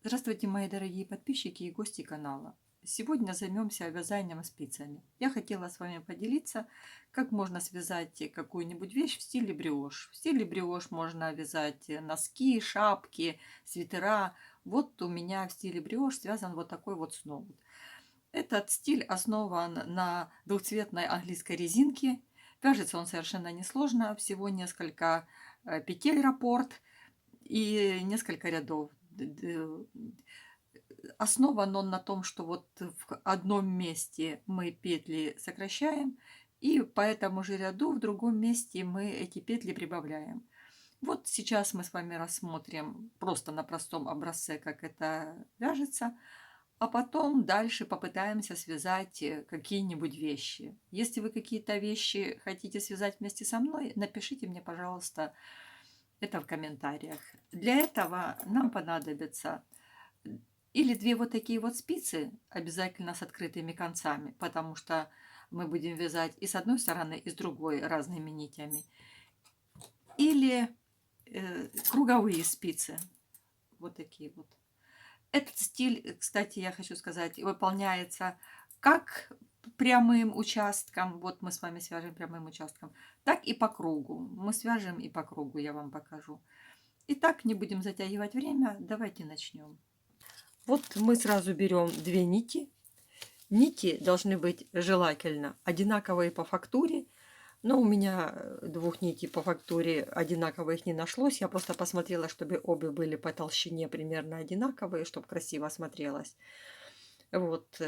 Здравствуйте, мои дорогие подписчики и гости канала. Сегодня займемся вязанием спицами. Я хотела с вами поделиться, как можно связать какую-нибудь вещь в стиле бриош. В стиле бриош можно вязать носки, шапки, свитера. Вот у меня в стиле бриош связан вот такой вот сноут. Этот стиль основан на двухцветной английской резинке. Вяжется он совершенно несложно, всего несколько петель раппорт и несколько рядов. Основан он на том, что вот в одном месте мы петли сокращаем, и по этому же ряду в другом месте мы эти петли прибавляем. Вот сейчас мы с вами рассмотрим просто на простом образце, как это вяжется, а потом дальше попытаемся связать какие-нибудь вещи. Если вы какие-то вещи хотите связать вместе со мной, напишите мне, пожалуйста, это в комментариях. Для этого нам понадобится или две вот такие вот спицы, обязательно с открытыми концами, потому что мы будем вязать и с одной стороны, и с другой разными нитями. Или круговые спицы, вот такие вот. Этот стиль, кстати, я хочу сказать, выполняется как прямым участком, вот мы с вами свяжем прямым участком, так и по кругу. Мы свяжем и по кругу, я вам покажу. Итак, не будем затягивать время, давайте начнем. Вот мы сразу берем две нити. Нити должны быть желательно одинаковые по фактуре, но у меня двух нитей по фактуре одинаковых не нашлось. Я просто посмотрела, чтобы обе были по толщине примерно одинаковые, чтобы красиво смотрелось. Вот.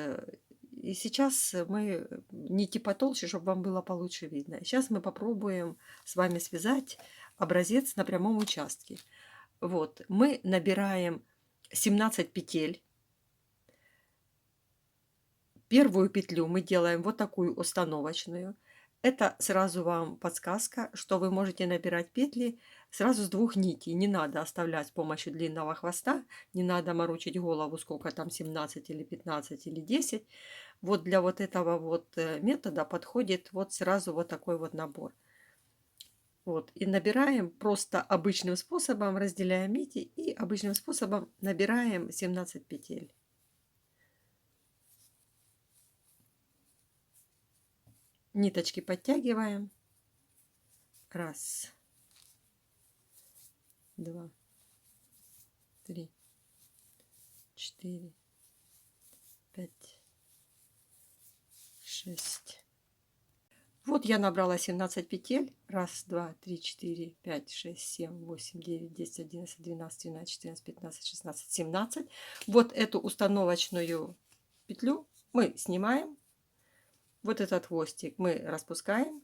И сейчас мы нити потолще, чтобы вам было получше видно. Сейчас мы попробуем с вами связать образец на прямом участке. Вот. Мы набираем 17 петель. Первую петлю мы делаем вот такую установочную. Это сразу вам подсказка, что вы можете набирать петли сразу с двух нитей. Не надо оставлять с помощью длинного хвоста, не надо морочить голову, сколько там 17 или 15 или 10. Вот для вот этого вот метода подходит вот сразу вот такой вот набор. Вот. И набираем просто обычным способом, разделяем нити и обычным способом набираем 17 петель. Ниточки подтягиваем. Раз, два, три, четыре, пять, шесть. Вот я набрала 17 петель. Раз, два, три, четыре, пять, шесть, семь, восемь, девять, 10, 11, 12, 13, 14, 15, 16, 17. Вот эту установочную петлю мы снимаем. Вот этот хвостик мы распускаем.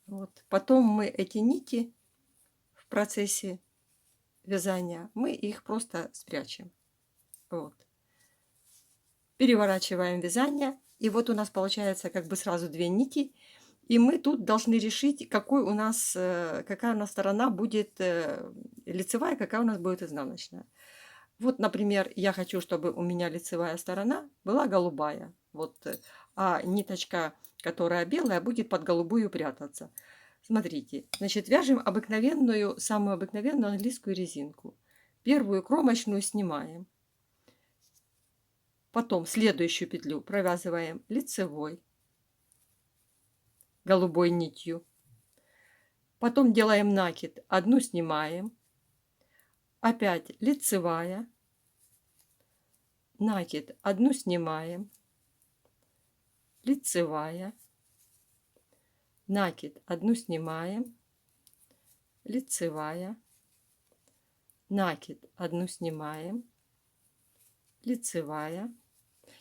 Вот. Потом мы эти нити в процессе вязания, мы их просто спрячем. Вот. Переворачиваем вязание. И вот у нас получается как бы сразу две нити. И мы тут должны решить, какая у нас сторона будет лицевая, какая у нас будет изнаночная. Вот, например, я хочу, чтобы у меня лицевая сторона была голубая. Вот, а ниточка, которая белая, будет под голубую прятаться. Смотрите, значит, вяжем обыкновенную, самую обыкновенную английскую резинку. Первую кромочную снимаем. Потом следующую петлю провязываем лицевой, голубой нитью. Потом делаем накид, одну снимаем. Опять лицевая, накид, одну снимаем, лицевая, накид, одну снимаем, лицевая, накид, одну снимаем, лицевая.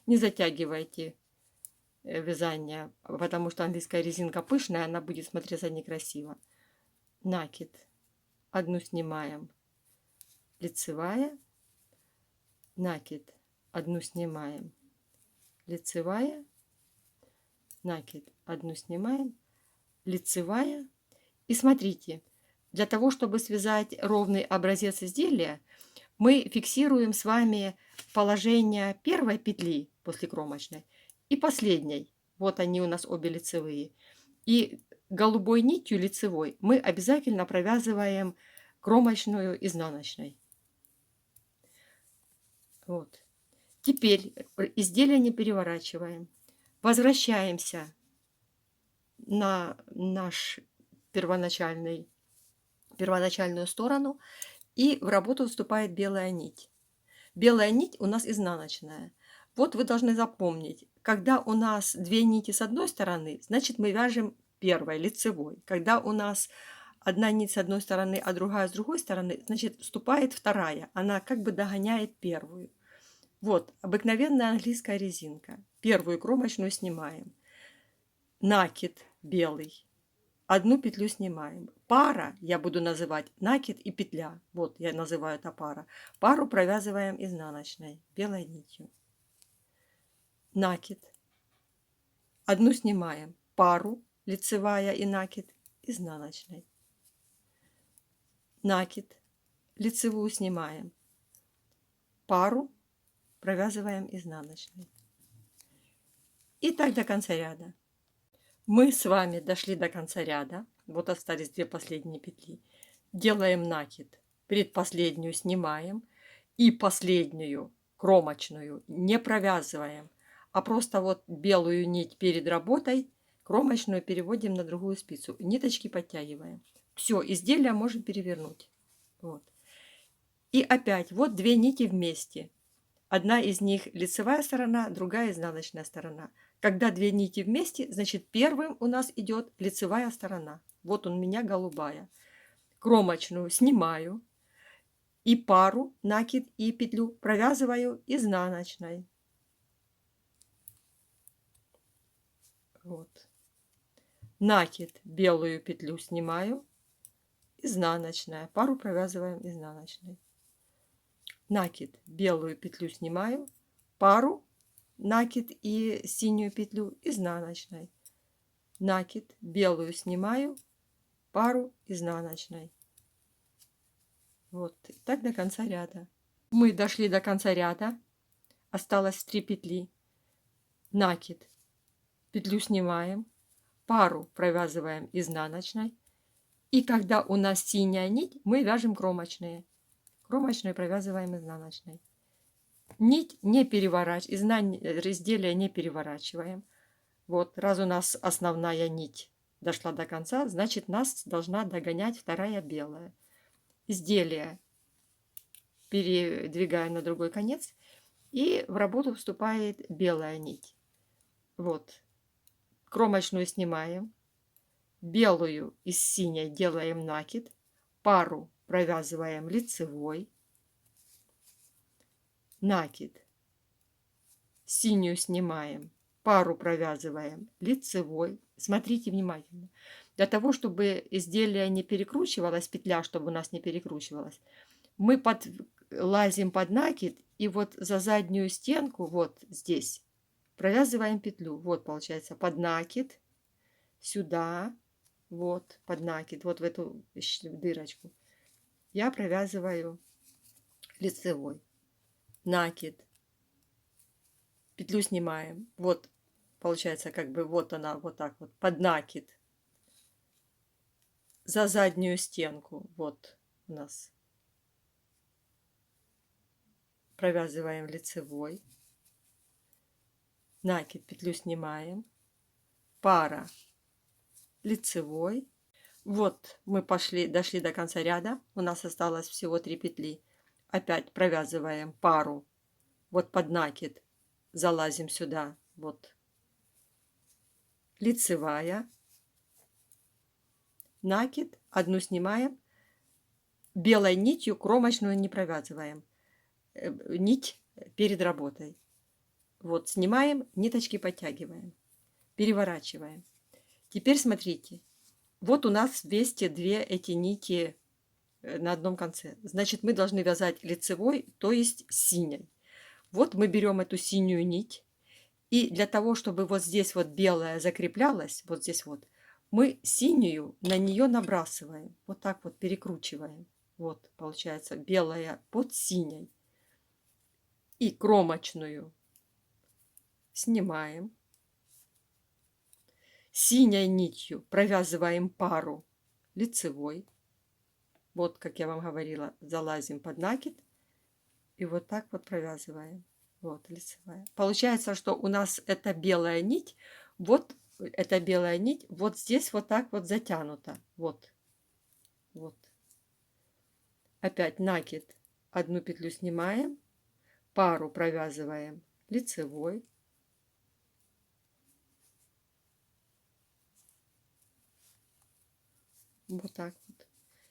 Не затягивайте вязание, потому что английская резинка пышная, она будет смотреться некрасиво. Накид, одну снимаем, лицевая, накид, одну снимаем, лицевая, накид, одну снимаем, лицевая. И смотрите, для того, чтобы связать ровный образец изделия, мы фиксируем с вами положение первой петли после кромочной и последней. Вот они у нас обе лицевые. И голубой нитью лицевой мы обязательно провязываем кромочную изнаночной. Вот. Теперь изделие не переворачиваем. Возвращаемся на наш первоначальную сторону, и в работу вступает белая нить. Белая нить у нас изнаночная. Вот вы должны запомнить, когда у нас две нити с одной стороны, значит мы вяжем первой, лицевой. Когда у нас одна нить с одной стороны, а другая с другой стороны, значит вступает вторая. Она как бы догоняет первую. Вот, обыкновенная английская резинка. Первую кромочную снимаем. Накид белый. Одну петлю снимаем. Пара, я буду называть накид и петля. Вот, я называю это пара. Пару провязываем изнаночной, белой нитью. Накид. Одну снимаем. Пару, лицевая и накид, изнаночной. Накид. Лицевую снимаем. Пару провязываем изнаночной. И так до конца ряда. Мы с вами дошли до конца ряда. Вот остались две последние петли. Делаем накид. Предпоследнюю снимаем. И последнюю кромочную не провязываем, а просто вот белую нить перед работой, кромочную переводим на другую спицу. Ниточки подтягиваем. Все, изделие можем перевернуть. Вот. И опять вот две нити вместе. Одна из них лицевая сторона, другая изнаночная сторона. Когда две нити вместе, значит первым у нас идет лицевая сторона. Вот у меня голубая. Кромочную снимаю и пару, накид и петлю провязываю изнаночной. Вот. Накид, белую петлю снимаю, изнаночная. Пару провязываем изнаночной. Накид, белую петлю снимаю, пару, накид и синюю петлю изнаночной. Накид, белую снимаю, пару изнаночной. Вот, так до конца ряда. Мы дошли до конца ряда. Осталось 3 петли. Накид, петлю снимаем, пару провязываем изнаночной. И когда у нас синяя нить, мы вяжем кромочные. Кромочную провязываем изнаночной. Нить не переворачиваем, изделие не переворачиваем. Вот, раз у нас основная нить дошла до конца, значит нас должна догонять вторая белая. Изделие передвигаем на другой конец, и в работу вступает белая нить. Вот, кромочную снимаем, белую из синей делаем накид, пару провязываем лицевой, накид, синюю снимаем, пару провязываем лицевой. Смотрите внимательно. Для того, чтобы изделие не перекручивалось, петля, чтобы у нас не перекручивалась, мы лазим под накид и вот за заднюю стенку, вот здесь, провязываем петлю. Вот получается под накид, сюда, вот под накид, вот в эту дырочку. Я провязываю лицевой. Накид. Петлю снимаем. Вот получается как бы вот она вот так вот под накид. За заднюю стенку. Вот у нас. Провязываем лицевой. Накид, петлю снимаем. Пара. Лицевой. Вот мы дошли до конца ряда. У нас осталось всего 3 петли. Опять провязываем пару. Вот под накид. Залазим сюда. Вот. Лицевая. Накид. Одну снимаем. Белой нитью кромочную не провязываем. Нить перед работой. Вот, снимаем, ниточки подтягиваем. Переворачиваем. Теперь смотрите. Вот у нас вместе две эти нити на одном конце. Значит, мы должны вязать лицевой, то есть синей. Вот мы берем эту синюю нить. И для того, чтобы вот здесь вот белая закреплялась, вот здесь вот, мы синюю на нее набрасываем. Вот так вот перекручиваем. Вот, получается, белая под синей. И кромочную снимаем. Синей нитью провязываем пару лицевой. Вот, как я вам говорила, залазим под накид и вот так вот провязываем. Вот, лицевая. Получается, что у нас эта белая нить, вот эта белая нить, вот здесь вот так вот затянута. Вот. Вот. Опять накид. Одну петлю снимаем, пару провязываем лицевой. Вот так вот.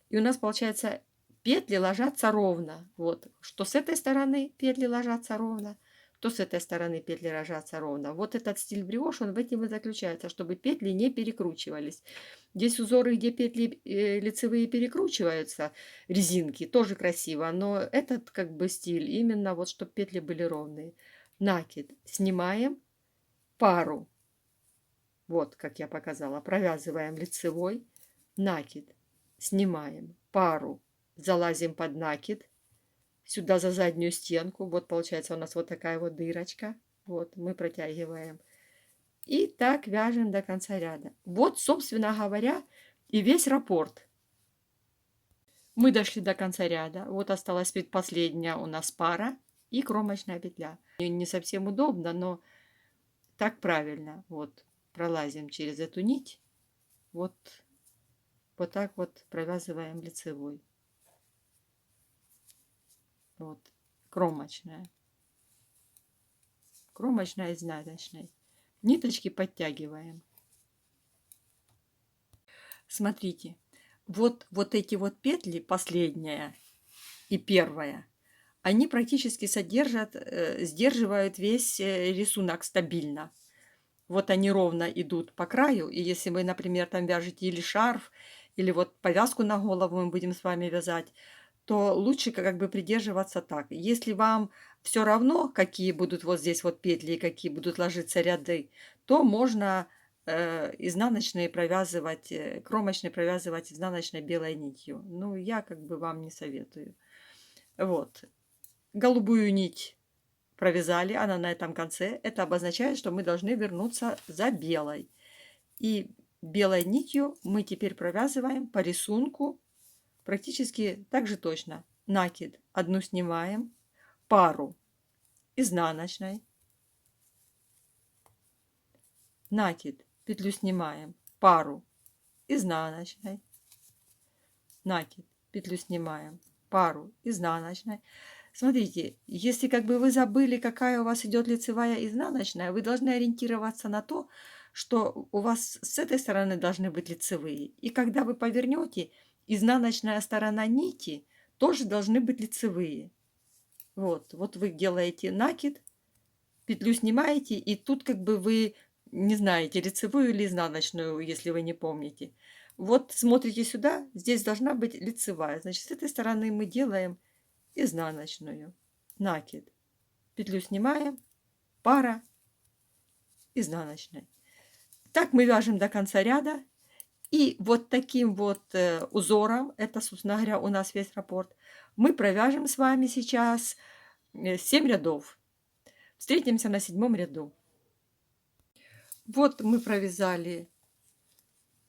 И у нас получается петли ложатся ровно. Вот. Что с этой стороны петли ложатся ровно, то с этой стороны петли ложатся ровно. Вот этот стиль бриош, он в этом и заключается, чтобы петли не перекручивались. Здесь узоры, где петли лицевые перекручиваются, резинки, тоже красиво, но этот как бы стиль именно вот, чтобы петли были ровные. Накид снимаем, пару, вот как я показала, провязываем лицевой, накид снимаем, пару, залазим под накид, сюда за заднюю стенку, вот получается у нас вот такая вот дырочка, вот мы протягиваем. И так вяжем до конца ряда. Вот, собственно говоря, и весь раппорт. Мы дошли до конца ряда. Вот осталась последняя у нас пара и кромочная петля. Не совсем удобно, но так правильно. Вот пролазим через эту нить. Вот так вот провязываем лицевой. Вот кромочная. Кромочная, изнаночная. Ниточки подтягиваем. Смотрите, вот эти вот петли, последняя и первая, они практически сдерживают весь рисунок стабильно. Вот они ровно идут по краю, и если вы, например, там вяжете или шарф, или вот повязку на голову мы будем с вами вязать, то лучше как бы придерживаться так. Если вам все равно, какие будут вот здесь вот петли и какие будут ложиться ряды, то можно изнаночные провязывать, кромочные провязывать изнаночной белой нитью. Ну, я как бы вам не советую. Вот. Голубую нить провязали, она на этом конце. Это обозначает, что мы должны вернуться за белой. И белой нитью мы теперь провязываем по рисунку практически так же точно. Накид одну снимаем, пару изнаночной, накид, петлю снимаем, пару изнаночной, накид, петлю снимаем, пару изнаночной. Смотрите, если как бы вы забыли, какая у вас идет лицевая и изнаночная, вы должны ориентироваться на то, что у вас с этой стороны должны быть лицевые. И когда вы повернете, изнаночная сторона нити тоже должны быть лицевые. Вот вы делаете накид, петлю снимаете, и тут как бы вы не знаете, лицевую или изнаночную, если вы не помните. Вот смотрите сюда, здесь должна быть лицевая. Значит, с этой стороны мы делаем изнаночную. Накид. Петлю снимаем, пара, изнаночной. Так мы вяжем до конца ряда. И вот таким вот узором, это, собственно говоря, у нас весь раппорт, мы провяжем с вами сейчас 7 рядов. Встретимся на 7 ряду. Вот мы провязали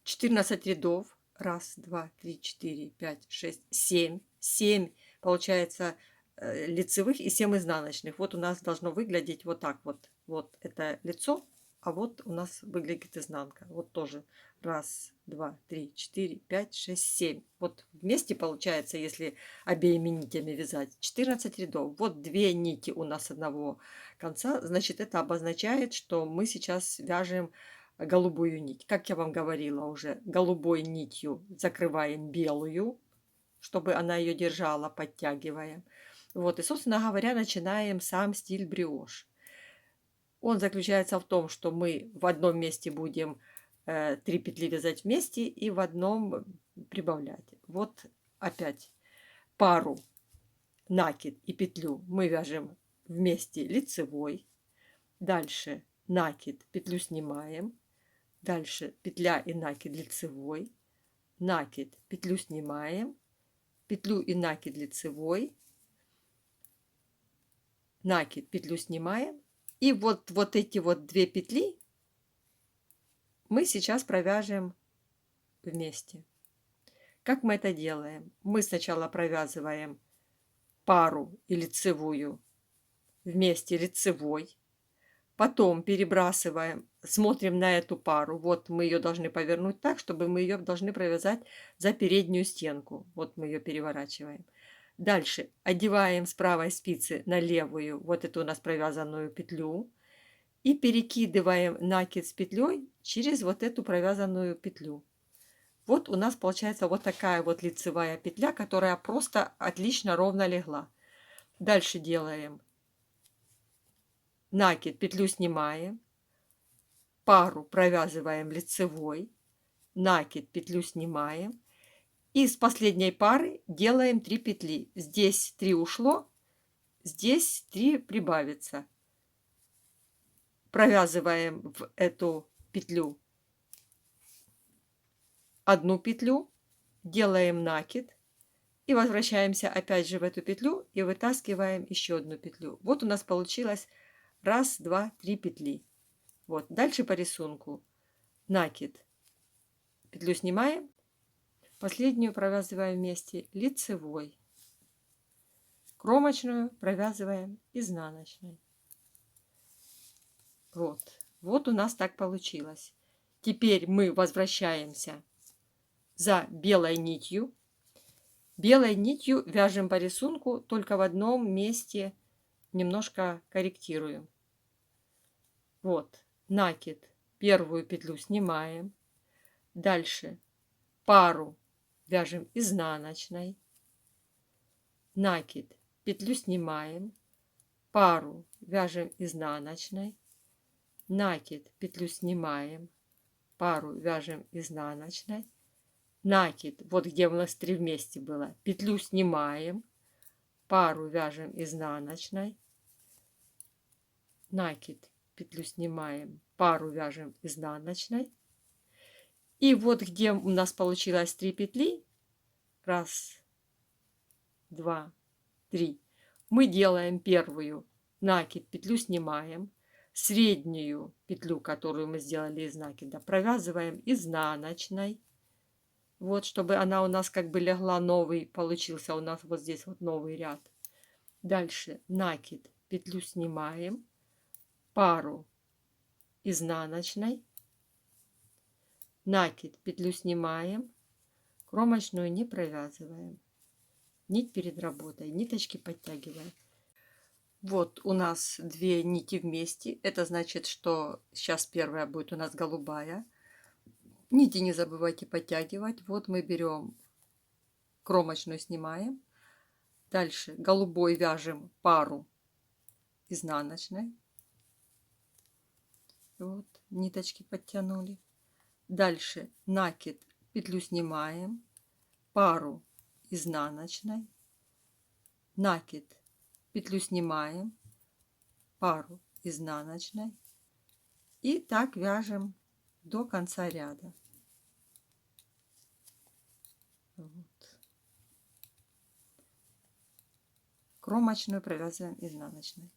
14 рядов. Раз, два, три, четыре, пять, шесть, 7. 7 получается лицевых и 7 изнаночных. Вот у нас должно выглядеть вот так вот. Вот это лицо, а вот у нас выглядит изнанка. Вот тоже. Раз, два, три, четыре, пять, шесть, 7. Вот вместе получается, если обеими нитями вязать, 14 рядов. Вот 2 нити у нас одного конца. Значит, это обозначает, что мы сейчас вяжем голубую нить. Как я вам говорила уже, голубой нитью закрываем белую, чтобы она ее держала, подтягиваем. Вот, и, собственно говоря, начинаем сам стиль бриош. Он заключается в том, что мы в одном месте будем 3 петли вязать вместе и в одном прибавлять. Вот опять пару, накид и петлю мы вяжем вместе лицевой. Дальше накид, петлю снимаем. Дальше петля и накид лицевой. Накид, петлю снимаем. Петлю и накид лицевой. Накид, петлю снимаем. И вот эти вот 2 петли мы сейчас провяжем вместе. Как мы это делаем? Мы сначала провязываем пару и лицевую вместе лицевой, потом перебрасываем, смотрим на эту пару. Вот мы ее должны повернуть так, чтобы мы ее должны провязать за переднюю стенку. Вот мы ее переворачиваем. Дальше одеваем с правой спицы на левую вот эту у нас провязанную петлю и перекидываем накид с петлей через вот эту провязанную петлю. Вот у нас получается вот такая вот лицевая петля, которая просто отлично ровно легла. Дальше делаем накид, петлю снимаем, пару провязываем лицевой, накид, петлю снимаем. И с последней пары делаем 3 петли. Здесь 3 ушло, здесь 3 прибавится. Провязываем в эту петлю одну петлю, делаем накид и возвращаемся опять же в эту петлю и вытаскиваем еще одну петлю. Вот у нас получилось 1, 2, 3 петли. Вот, дальше по рисунку накид, петлю снимаем, последнюю провязываем вместе лицевой, кромочную провязываем изнаночной. Вот у нас так получилось. Теперь мы возвращаемся за белой нитью. Белой нитью вяжем по рисунку, только в одном месте немножко корректируем. Вот, накид, первую петлю снимаем. Дальше пару вяжем изнаночной. Накид, петлю снимаем. Пару вяжем изнаночной. Накид, петлю снимаем. Пару вяжем изнаночной. Накид, вот где у нас 3 вместе было, петлю снимаем, пару вяжем изнаночной, накид, петлю снимаем, пару вяжем изнаночной. И вот где у нас получилось 3 петли, 1, 2, 3, мы делаем первую, накид, петлю снимаем, среднюю петлю, которую мы сделали из накида, провязываем изнаночной. Вот, чтобы она у нас как бы легла, новый получился у нас вот здесь вот новый ряд. Дальше накид, петлю снимаем, пару изнаночной, накид, петлю снимаем, кромочную не провязываем. Нить перед работой, ниточки подтягиваем. Вот у нас 2 нити вместе, это значит, что сейчас первая будет у нас голубая. Нити не забывайте подтягивать. Вот мы берем, кромочную снимаем. Дальше голубой вяжем пару изнаночной. Вот, ниточки подтянули. Дальше накид, петлю снимаем. Пару изнаночной. Накид, петлю снимаем. Пару изнаночной. И так вяжем до конца ряда. Вот. Кромочную провязываем изнаночной.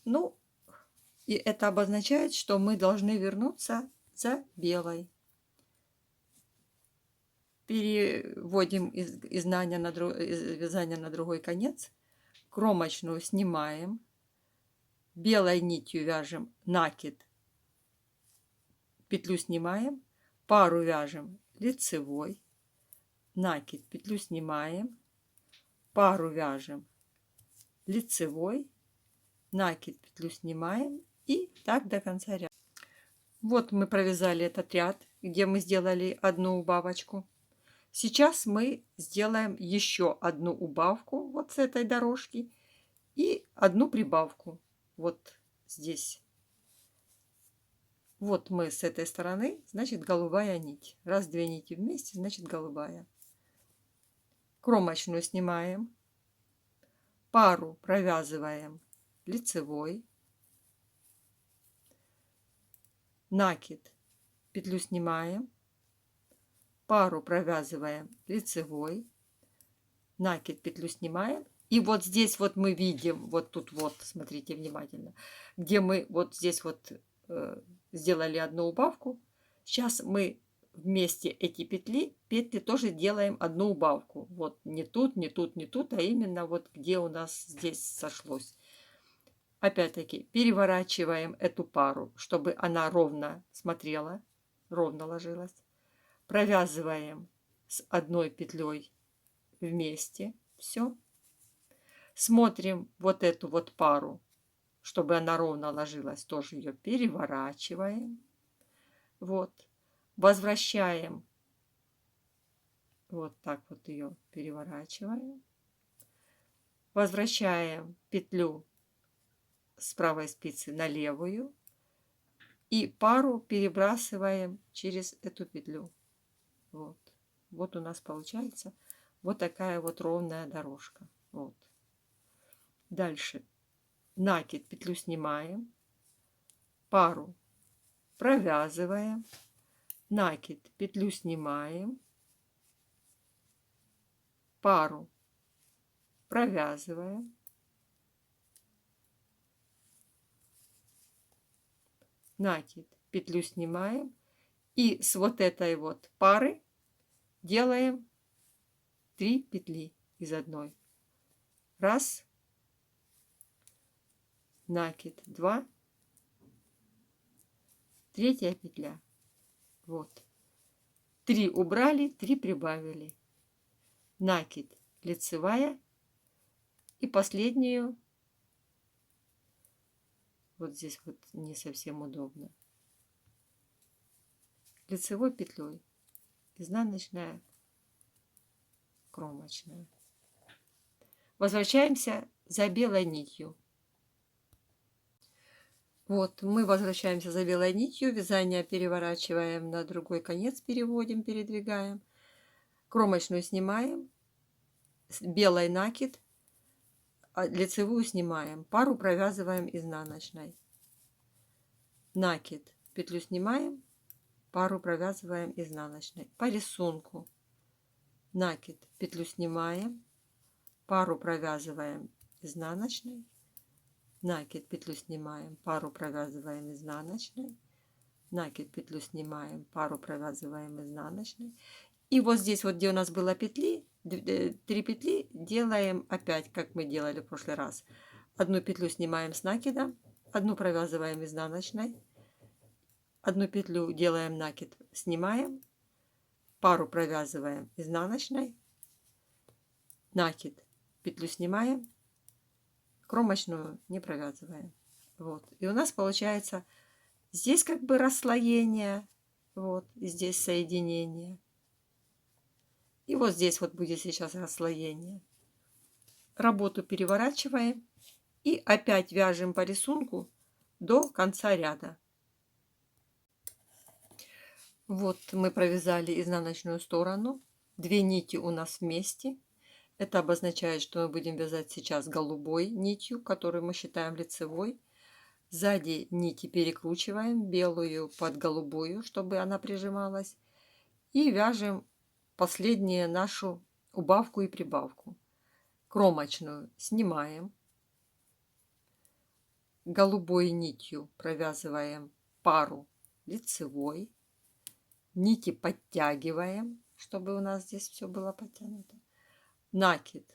Ну, и это обозначает, что мы должны вернуться за белой. Переводим вязание на другой конец. Кромочную снимаем. Белой нитью вяжем накид, петлю снимаем, пару вяжем лицевой, накид, петлю снимаем, пару вяжем лицевой, накид, петлю снимаем и так до конца ряда. Вот мы провязали этот ряд, где мы сделали одну убавочку. Сейчас мы сделаем еще одну убавку вот с этой дорожки и одну прибавку вот здесь. Вот мы с этой стороны, значит, голубая нить. Раз 2 нити вместе, значит, голубая. Кромочную снимаем. Пару провязываем лицевой. Накид, петлю снимаем. Пару провязываем лицевой. Накид, петлю снимаем. И вот здесь вот мы видим, вот тут вот, смотрите внимательно, где мы вот здесь вот сделали одну убавку. Сейчас мы вместе эти петли тоже делаем одну убавку. Вот не тут, не тут, не тут, а именно вот где у нас здесь сошлось. Опять-таки переворачиваем эту пару, чтобы она ровно смотрела, ровно ложилась. Провязываем с одной петлей вместе все. Смотрим вот эту вот пару, чтобы она ровно ложилась, тоже ее переворачиваем. Вот. Возвращаем. Вот так вот ее переворачиваем. Возвращаем петлю с правой спицы на левую. И пару перебрасываем через эту петлю. Вот. Вот у нас получается вот такая вот ровная дорожка. Вот. Дальше. Накид, петлю снимаем. Пару провязываем. Накид, петлю снимаем. Пару провязываем. Накид, петлю снимаем. И с вот этой вот пары делаем 3 петли из одной. Раз. Накид, 2. Третья петля. Вот. 3 убрали, 3 прибавили. Накид, лицевая. И последнюю. Вот здесь вот не совсем удобно. Лицевой петлей. Изнаночная, кромочная. Возвращаемся за белой нитью. Вот, мы возвращаемся за белой нитью. Вязание переворачиваем на другой конец, переводим, передвигаем. Кромочную снимаем. Белый накид. Лицевую снимаем. Пару провязываем изнаночной. Накид. Петлю снимаем. Пару провязываем изнаночной. По рисунку. Накид. Петлю снимаем. Пару провязываем изнаночной. Накид, петлю снимаем, пару провязываем изнаночной. Накид, петлю снимаем, пару провязываем изнаночной. И вот здесь вот, где у нас было петли, 3 петли, делаем опять, как мы делали в прошлый раз. Одну петлю снимаем с накидом, одну провязываем изнаночной, одну петлю делаем накид, снимаем, пару провязываем изнаночной, накид, петлю снимаем, кромочную не провязываем. Вот. И у нас получается здесь как бы расслоение, вот, и здесь соединение. И вот здесь вот будет сейчас расслоение. Работу переворачиваем и опять вяжем по рисунку до конца ряда. Вот мы провязали изнаночную сторону. 2 нити у нас вместе. Это обозначает, что мы будем вязать сейчас голубой нитью, которую мы считаем лицевой. Сзади нити перекручиваем, белую под голубую, чтобы она прижималась. И вяжем последнюю нашу убавку и прибавку. Кромочную снимаем. Голубой нитью провязываем пару лицевой. Нити подтягиваем, чтобы у нас здесь все было подтянуто. Накид,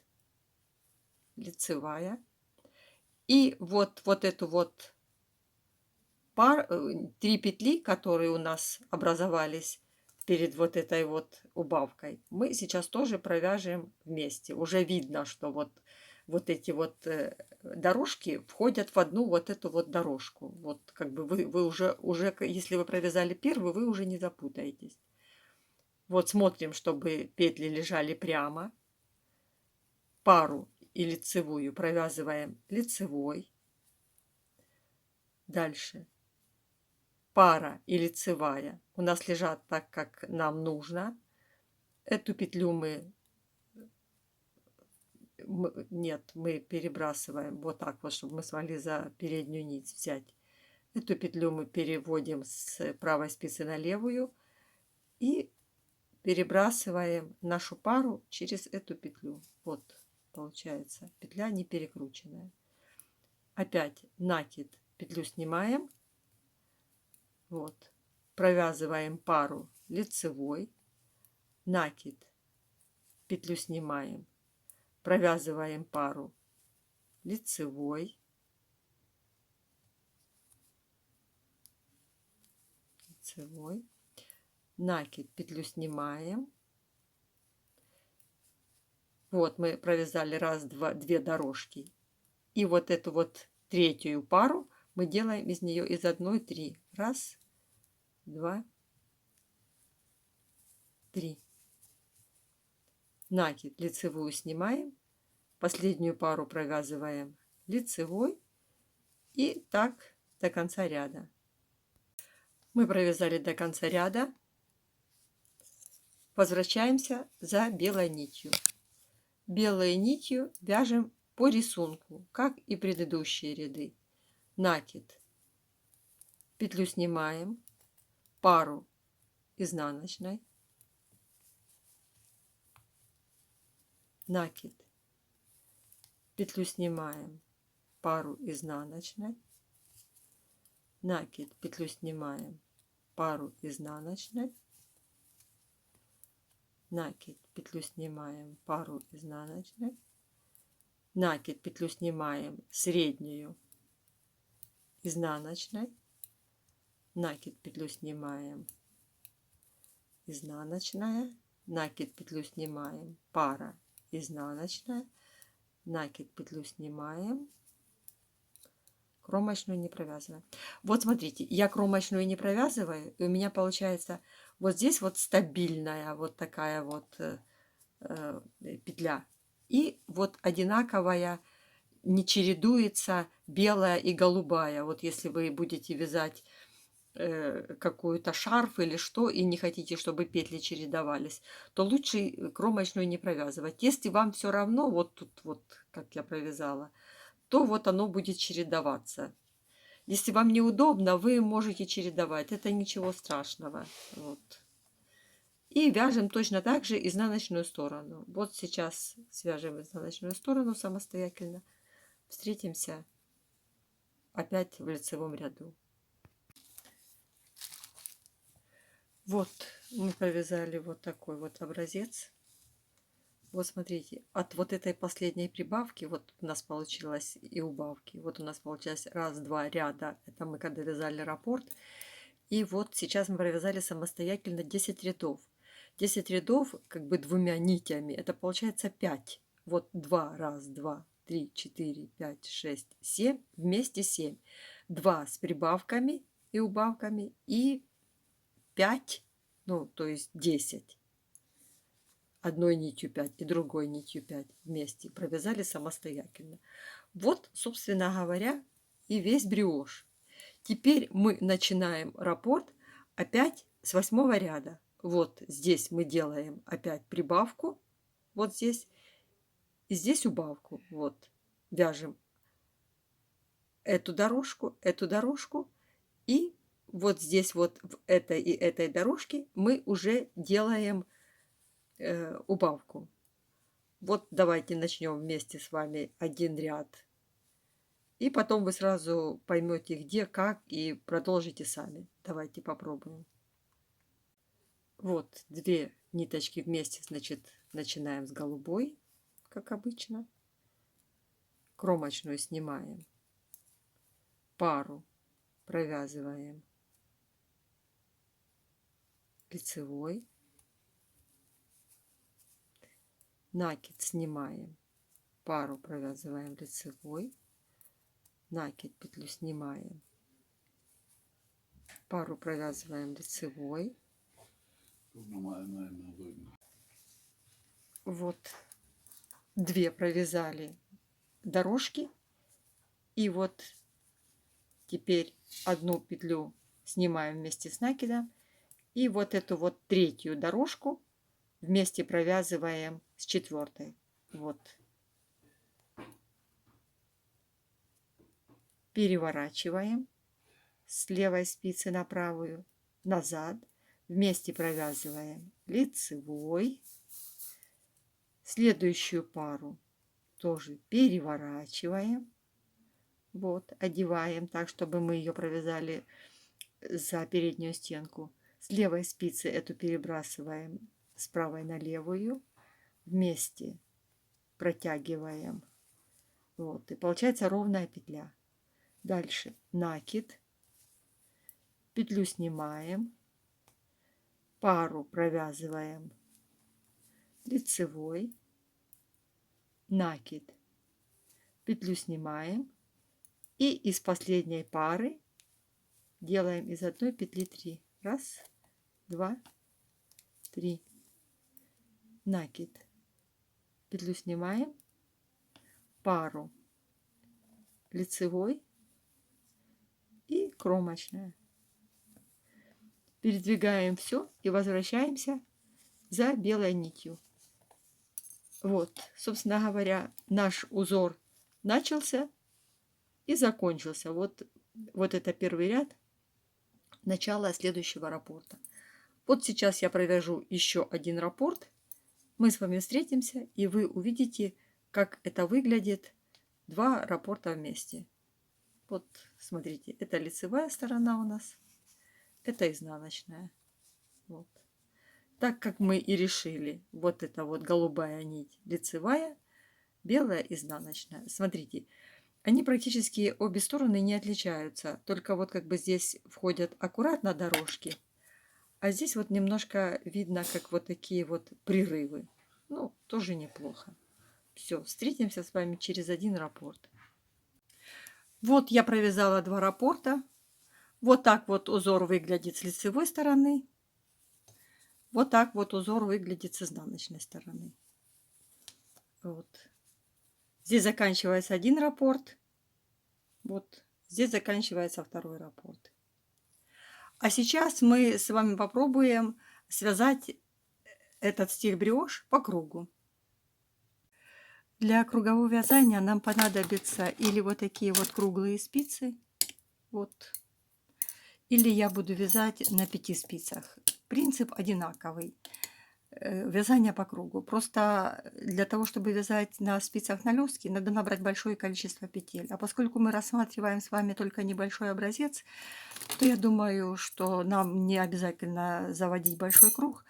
лицевая. И вот эту вот 3 петли, которые у нас образовались перед вот этой вот убавкой, мы сейчас тоже провяжем вместе. Уже видно, что вот эти вот дорожки входят в одну вот эту вот дорожку. Вот как бы вы уже, если вы провязали первую, вы уже не запутаетесь. Вот смотрим, чтобы петли лежали прямо. Пару и лицевую провязываем лицевой. Дальше. Пара и лицевая у нас лежат так, как нам нужно. Эту петлю мы перебрасываем вот так вот, чтобы мы смогли за переднюю нить взять. Эту петлю мы переводим с правой спицы на левую и перебрасываем нашу пару через эту петлю. Вот получается петля не перекрученная. Опять накид, петлю снимаем. Вот. провязываем пару лицевой, накид, петлю снимаем, провязываем пару лицевой, лицевой, накид, петлю снимаем. Вот мы провязали раз, два, две дорожки. И вот эту вот третью пару мы делаем из нее из одной 3. Раз, два, 3. Накид, лицевую снимаем, последнюю пару провязываем лицевой и так до конца ряда. Мы провязали до конца ряда. Возвращаемся за белой нитью. Белой нитью вяжем по рисунку, как и предыдущие ряды. Накид, петлю снимаем, пару изнаночной, накид, петлю снимаем, пару изнаночной, накид, петлю снимаем, пару изнаночной, накид, петлю снимаем, пару изнаночной, накид, петлю снимаем, среднюю изнаночной, накид, петлю снимаем, изнаночная, накид, петлю снимаем, пара изнаночная, накид, петлю снимаем, кромочную не провязываем. Вот смотрите, я кромочную не провязываю, и у меня получается вот здесь вот стабильная вот такая вот петля. И вот одинаковая, не чередуется белая и голубая. Вот если вы будете вязать какую-то шарф или что, и не хотите, чтобы петли чередовались, то лучше кромочную не провязывать. Если вам все равно, вот тут вот, как я провязала, то вот оно будет чередоваться. Если вам неудобно, вы можете чередовать. Это ничего страшного. Вот. И вяжем точно так же изнаночную сторону. Вот сейчас свяжем изнаночную сторону самостоятельно. Встретимся опять в лицевом ряду. Вот мы провязали вот такой вот образец. Вот смотрите, от вот этой последней прибавки, вот у нас получилось и убавки. Вот у нас получилось раз-два ряда. Это мы когда вязали раппорт. И вот сейчас мы провязали самостоятельно 10 рядов. 10 рядов как бы двумя нитями. Это получается 5. Вот 2, раз, 2, 3, 4, 5, 6, 7. Вместе 7. 2 с прибавками и убавками. И 5, ну то есть 10. Одной нитью 5 и другой нитью 5 вместе провязали самостоятельно. Вот, собственно говоря, и весь брioche. Теперь мы начинаем раппорт опять с 8 ряда. Вот здесь мы делаем опять прибавку, вот здесь, и здесь убавку. Вот, вяжем эту дорожку, и вот здесь вот в этой и этой дорожке мы уже делаем убавку. Вот давайте начнем вместе с вами один ряд. И потом вы сразу поймете, где, как, и продолжите сами. Давайте попробуем. Вот 2 ниточки вместе, значит, начинаем с голубой, как обычно. Кромочную снимаем. Пару провязываем лицевой. Накид снимаем, пару провязываем лицевой, накид, петлю снимаем, пару провязываем лицевой. Вот 2 провязали дорожки, и вот теперь одну петлю снимаем вместе с накидом, и вот эту вот третью дорожку вместе провязываем с 4. Вот. Переворачиваем с левой спицы на правую, назад. Вместе провязываем лицевой. Следующую пару тоже переворачиваем. Вот, одеваем так, чтобы мы ее провязали за переднюю стенку. С левой спицы эту перебрасываем с правой на левую. Вместе протягиваем. Вот. И получается ровная петля. Дальше накид. Петлю снимаем. Пару провязываем лицевой. Накид. Петлю снимаем. И из последней пары делаем из одной петли 3. Раз, два, три. Накид. Петлю снимаем. Пару лицевой и кромочная. Передвигаем все и возвращаемся за белой нитью. Вот, собственно говоря, наш узор начался и закончился. Вот это первый ряд, начало следующего раппорта. Вот сейчас я провяжу еще один раппорт. Мы с вами встретимся, и вы увидите, как это выглядит, два раппорта вместе. Вот, смотрите, это лицевая сторона у нас, это изнаночная. Вот. Так как мы и решили, вот эта вот голубая нить лицевая, белая изнаночная. Смотрите, они практически обе стороны не отличаются, только вот как бы здесь входят аккуратно дорожки, а здесь вот немножко видно, как вот такие вот прерывы. Ну, тоже неплохо. Все, встретимся с вами через один раппорт. Вот я провязала два раппорта. Вот так вот узор выглядит с лицевой стороны. Вот так вот узор выглядит с изнаночной стороны. Вот. Здесь заканчивается один раппорт. Вот здесь заканчивается второй раппорт. А сейчас мы с вами попробуем связать этот стих-брioche по кругу. Для кругового вязания нам понадобятся или вот такие вот круглые спицы, вот, или я буду вязать на 5 спицах. Принцип одинаковый. Вязание по кругу. Просто для того, чтобы вязать на спицах налёстки, надо набрать большое количество петель. А поскольку мы рассматриваем с вами только небольшой образец, то я думаю, что нам не обязательно заводить большой круг.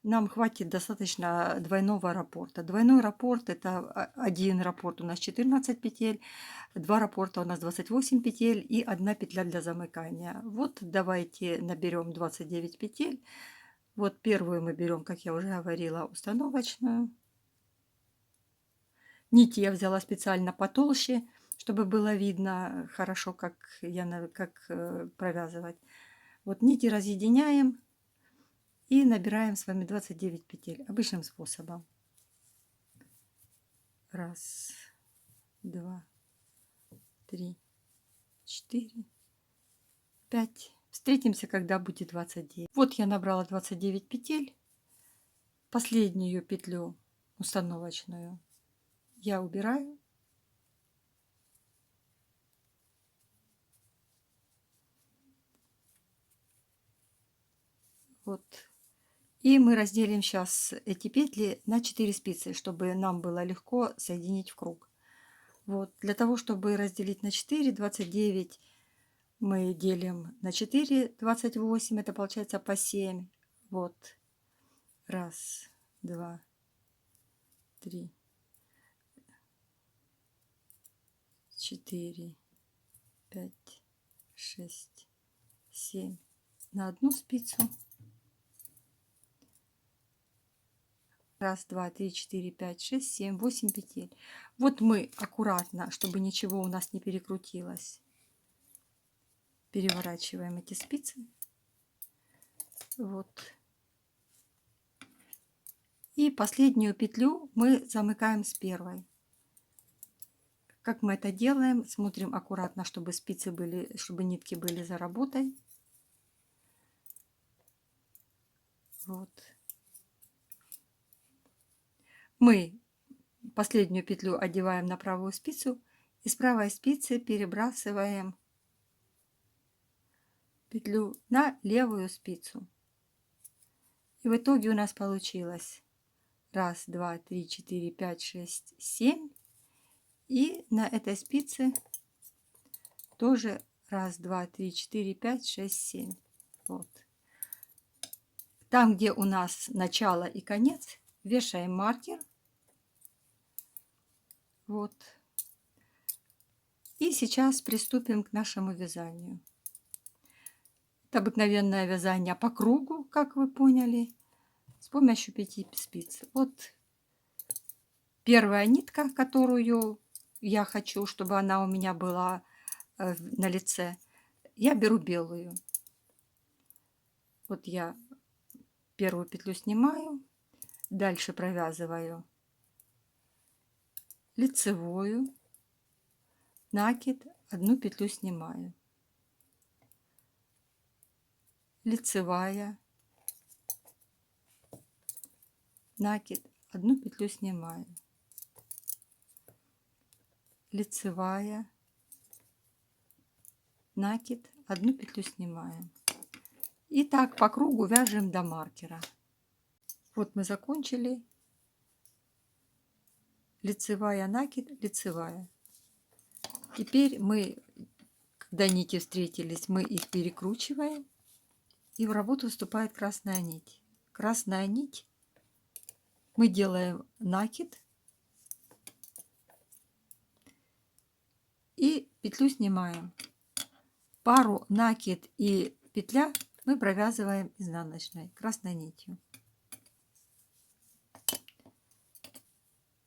Нам хватит достаточно двойного раппорта. Двойной раппорт — это один раппорт у нас 14 петель, два раппорта у нас 28 петель и одна петля для замыкания. Вот давайте наберем 29 петель. Вот первую мы берем, как я уже говорила, установочную. Нити я взяла специально потолще, чтобы было видно хорошо, как провязывать. Вот нити разъединяем и набираем с вами 29 петель обычным способом. Раз, два, три, 4, 5. Встретимся, когда будет 29. Вот я набрала 29 петель. Последнюю петлю установочную я убираю. Вот. И мы разделим сейчас эти петли на 4 спицы, чтобы нам было легко соединить в круг. Вот. Для того, чтобы разделить на 4, 29 мы делим на 4, 28, это получается по 7. Вот. Раз, два, три, 4, 5, 6, 7 на одну спицу. Раз, два, три, 4, 5, 6, 7, 8 петель. Вот мы аккуратно, чтобы ничего у нас не перекрутилось, переворачиваем эти спицы. Вот. И последнюю петлю мы замыкаем с первой. Как мы это делаем? Смотрим аккуратно, чтобы спицы были, чтобы нитки были за работой. Вот. Мы последнюю петлю одеваем на правую спицу и с правой спицы перебрасываем петлю на левую спицу. И в итоге у нас получилось 1, 2, 3, 4, 5, 6, 7. И на этой спице тоже Раз, два, три, четыре, пять, шесть, семь. Вот. Там, где у нас начало и конец, вешаем маркер. Вот. И сейчас приступим к нашему вязанию. Это обыкновенное вязание по кругу, как вы поняли, с помощью 5 спиц. Вот первая нитка, которую я хочу, чтобы она у меня была на лице, я беру белую. Вот я первую петлю снимаю, дальше провязываю лицевую, накид, одну петлю снимаю, лицевая, накид, одну петлю снимаю, лицевая, накид, одну петлю снимаем. И так по кругу вяжем до маркера. Вот мы закончили. Лицевая, накид, лицевая. Теперь мы, когда нити встретились, мы их перекручиваем, и в работу вступает красная нить. Красная нить, мы делаем накид и петлю снимаем. Пару накид и петля мы провязываем изнаночной красной нитью.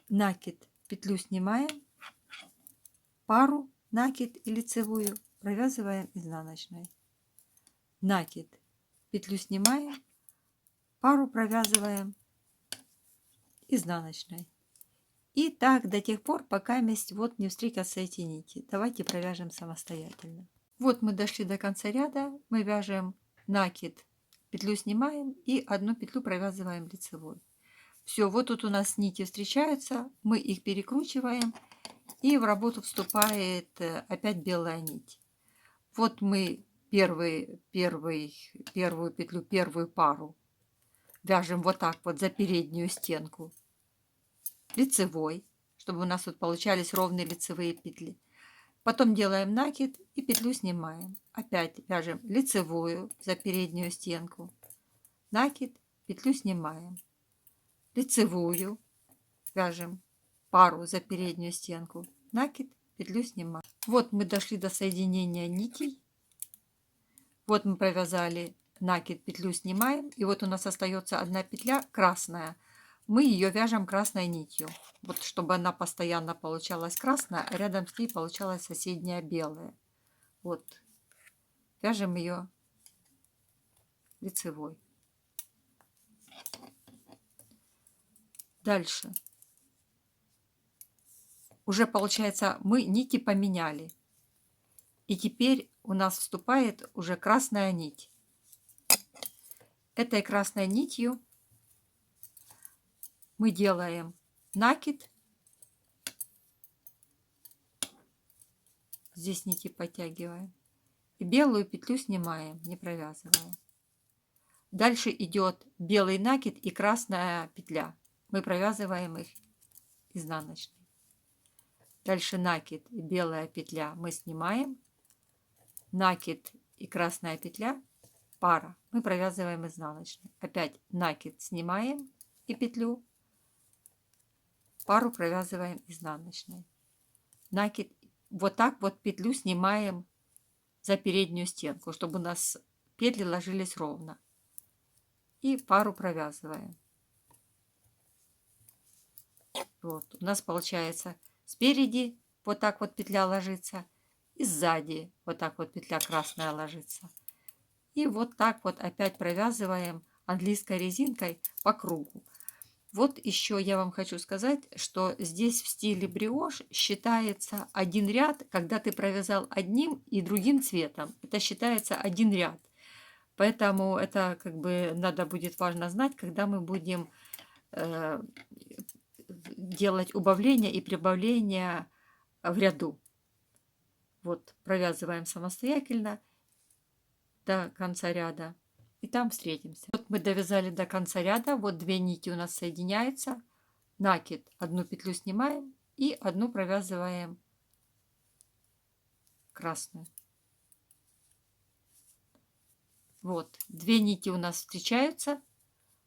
Накид, петлю снимаем, пару, накид и лицевую провязываем изнаночной. Накид, петлю снимаем, пару провязываем изнаночной. И так до тех пор, пока вот не встретятся эти нити. Давайте провяжем самостоятельно. Вот мы дошли до конца ряда, мы вяжем накид, петлю снимаем и одну петлю провязываем лицевой. Все, вот тут у нас нити встречаются, мы их перекручиваем, и в работу вступает опять белая нить. Вот мы первую петлю, первую пару вяжем вот так вот за переднюю стенку лицевой, чтобы у нас тут получались ровные лицевые петли. Потом делаем накид и петлю снимаем. Опять вяжем лицевую за переднюю стенку, накид, петлю снимаем, лицевую вяжем пару за переднюю стенку, накид, петлю снимаем. Вот мы дошли до соединения нитей. Вот мы провязали накид, петлю снимаем, и вот у нас остается одна петля красная. Мы ее вяжем красной нитью, вот чтобы она постоянно получалась красная, а рядом с ней получалась соседняя белая. Вот вяжем ее лицевой. Дальше. Уже получается, мы нити поменяли. И теперь у нас вступает уже красная нить. Этой красной нитью мы делаем накид. Здесь нити подтягиваем. И белую петлю снимаем, не провязывая. Дальше идет белый накид и красная петля. Мы провязываем их изнаночной. Дальше накид и белая петля мы снимаем. Накид и красная петля, пара, мы провязываем изнаночной. Опять накид снимаем и петлю, пару провязываем изнаночной. Накид, вот так вот петлю снимаем за переднюю стенку, чтобы у нас петли ложились ровно. И пару провязываем. Вот, у нас получается спереди вот так вот петля ложится, и сзади вот так вот петля красная ложится. И вот так вот опять провязываем английской резинкой по кругу. Вот еще я вам хочу сказать, что здесь в стиле бриош считается один ряд, когда ты провязал одним и другим цветом. Это считается один ряд. Поэтому это как бы надо будет важно знать, когда мы будем делать убавления и прибавления в ряду. Вот провязываем самостоятельно до конца ряда. И там встретимся. Вот мы довязали до конца ряда. Вот две нити у нас соединяются. Накид, одну петлю снимаем и одну провязываем красную. Вот, две нити у нас встречаются,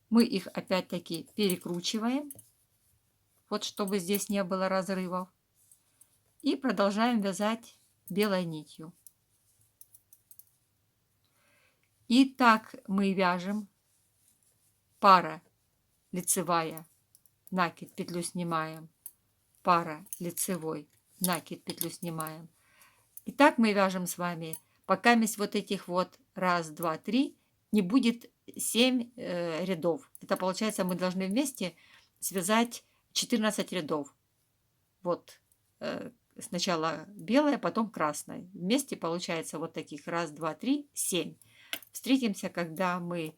мы их опять-таки перекручиваем, вот чтобы здесь не было разрывов, и продолжаем вязать белой нитью. И так мы вяжем пара лицевая, накид, петлю снимаем, пара лицевой, накид, петлю снимаем. И так мы вяжем с вами, пока вот этих вот 1, 2, 3 не будет 7 рядов. Это получается, мы должны вместе связать 14 рядов. Вот сначала белая, потом красная. Вместе получается вот таких 1, 2, 3, 7. Встретимся, когда мы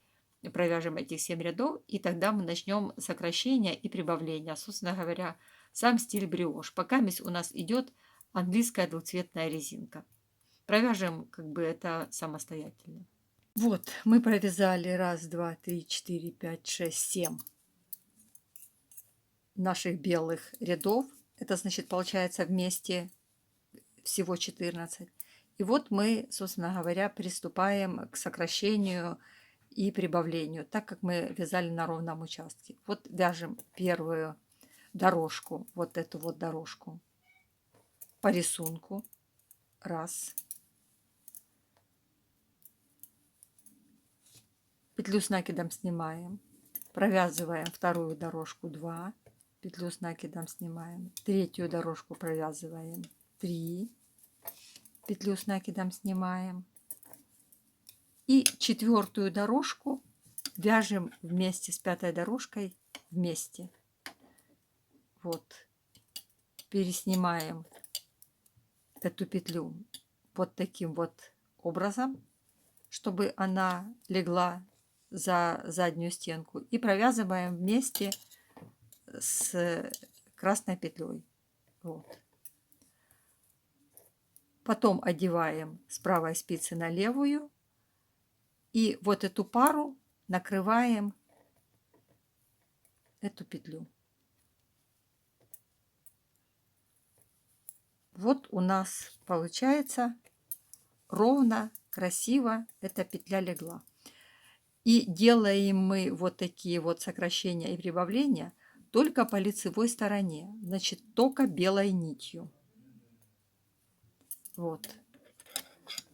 провяжем этих 7 рядов, и тогда мы начнем сокращение и прибавление. Собственно говоря, сам стиль бриош. Пока у нас идет английская двухцветная резинка. Провяжем как бы это самостоятельно. Вот, мы провязали 1, 2, 3, 4, 5, 6, 7 наших белых рядов. Это значит, получается вместе всего 14. И вот мы, собственно говоря, приступаем к сокращению и прибавлению, так как мы вязали на ровном участке. Вот вяжем первую дорожку, вот эту вот дорожку по рисунку. 1. Петлю с накидом снимаем, провязываем вторую дорожку 2, петлю с накидом снимаем, третью дорожку провязываем 3, петлю с накидом снимаем, и четвертую дорожку вяжем вместе с 5 дорожкой вместе. Вот, переснимаем эту петлю вот таким вот образом, чтобы она легла за заднюю стенку, и провязываем вместе с красной петлей. Вот. Потом одеваем с правой спицы на левую, и вот эту пару накрываем эту петлю. Вот у нас получается ровно, красиво эта петля легла. И делаем мы вот такие вот сокращения и прибавления только по лицевой стороне, значит, только белой нитью. Вот.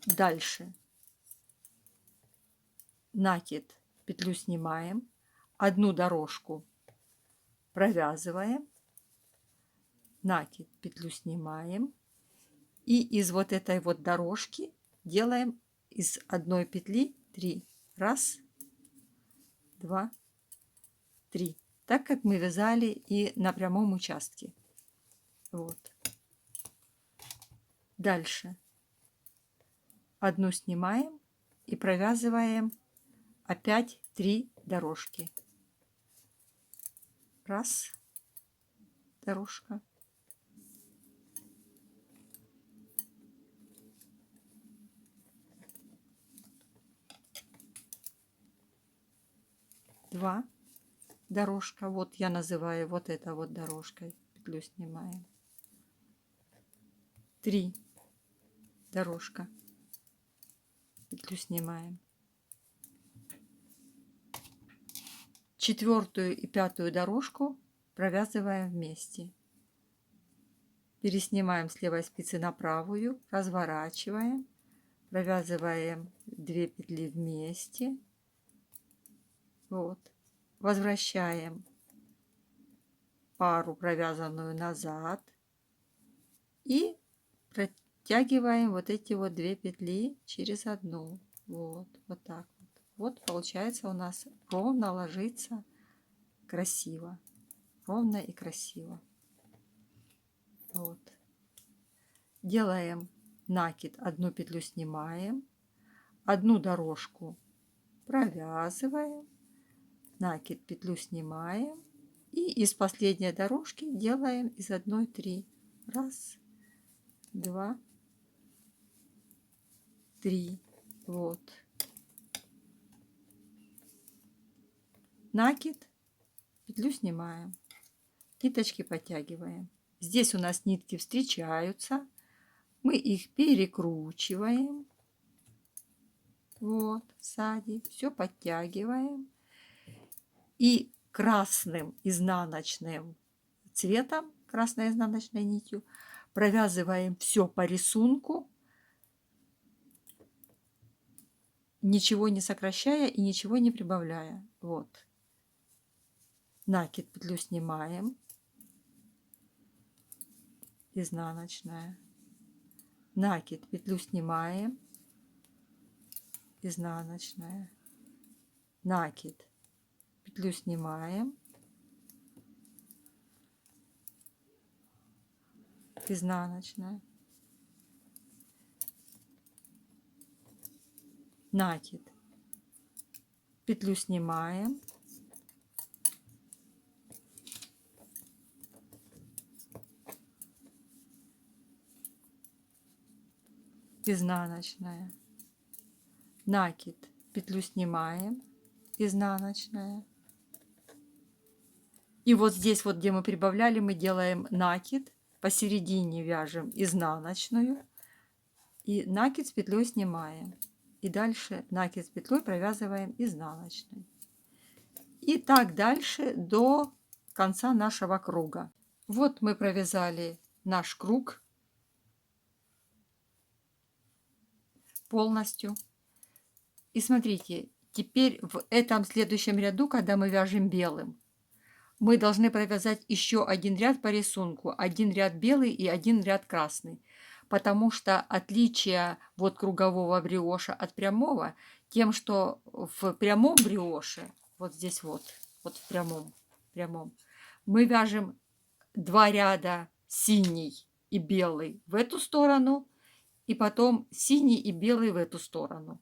Дальше. Накид, петлю снимаем, одну дорожку провязываем, накид, петлю снимаем, и из вот этой вот дорожки делаем из одной петли 3. 1, 2, 3. Так как мы вязали и на прямом участке. Вот. Дальше. Одну снимаем и провязываем опять 3 дорожки. 1 дорожка. 2 дорожка. Вот я называю вот это вот дорожкой. Петлю снимаем. 3 дорожка. Петлю снимаем. 4 и 5 дорожку провязываем вместе. Переснимаем с левой спицы на правую, разворачиваем, провязываем 2 петли вместе. Вот. Возвращаем пару провязанную назад и протягиваем вот эти вот 2 петли через одну. Вот, вот так вот. Вот получается у нас ровно ложится красиво. Ровно и красиво. Вот. Делаем накид, одну петлю снимаем, одну дорожку провязываем, накид, петлю снимаем, и из последней дорожки делаем из одной 3. 1, 2, 3. Вот. Накид, петлю снимаем, ниточки подтягиваем. Здесь у нас нитки встречаются, мы их перекручиваем Вот, сзади. Все подтягиваем. И красным изнаночным цветом, красной изнаночной нитью, провязываем все по рисунку, ничего не сокращая и ничего не прибавляя. Вот. Накид, петлю снимаем. Изнаночная. Накид, петлю снимаем. Изнаночная. Накид, петлю снимаем. Изнаночная. Накид, петлю снимаем. Изнаночная. Накид, петлю снимаем. Изнаночная. И вот здесь вот, где мы прибавляли, мы делаем накид, посередине вяжем изнаночную и накид с петлей снимаем. И дальше накид с петлей провязываем изнаночной. И так дальше до конца нашего круга. Вот мы провязали наш круг полностью. И смотрите, теперь в этом следующем ряду, когда мы вяжем белым, мы должны провязать еще один ряд по рисунку. Один ряд белый и один ряд красный. Потому что отличие вот кругового бриоша от прямого тем, что в прямом бриоше, вот здесь вот в прямом, мы вяжем 2 ряда синий и белый в эту сторону, и потом синий и белый в эту сторону.